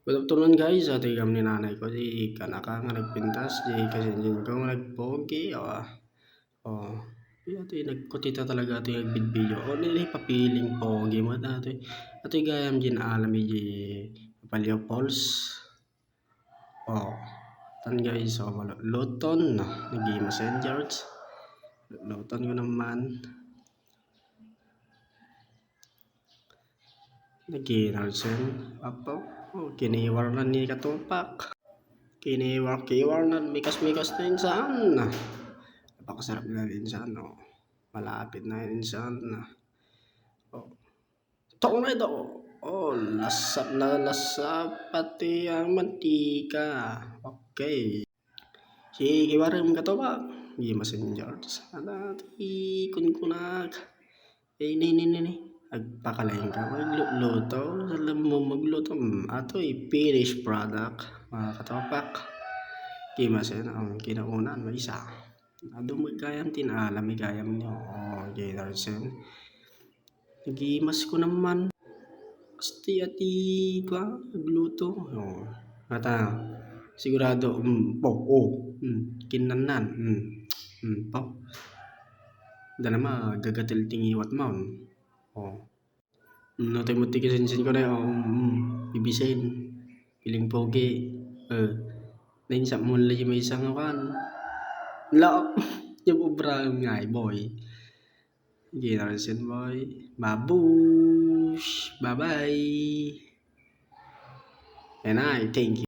Good afternoon guys, tigam ni nanay ko di kanaka nga nagpintas di kasi din ko nga nagpogi oh ito nagkutita talaga ito yung video o nili papiling pogi mo dati ito gayam din alam di Palio Falls tan guys luton nagi messengers luton ko naman nagi narsen apo kiniwar na ni katupak kiniwar na mikas-mikas na insan napakasarap na insan malapit na insan tornado lasap na lasap pati ang mantika okay sige warem katupak di messengers dati kunkunak ni agpakalain ka magluto alam mo magluto ato'y finished product mga katopak kimasen ang kinaunan may isa dumagayam tinalam gayam nyo generation nagimas ko naman asti ati ka nagluto mata sigurado kinanan po danama gagatil tingiwat maun Notimuti kasinsin ko na ibisin piling pogi nainsa mo lagi may isang kan la yung ubra ngay boy generation boy babush bye bye and I thank you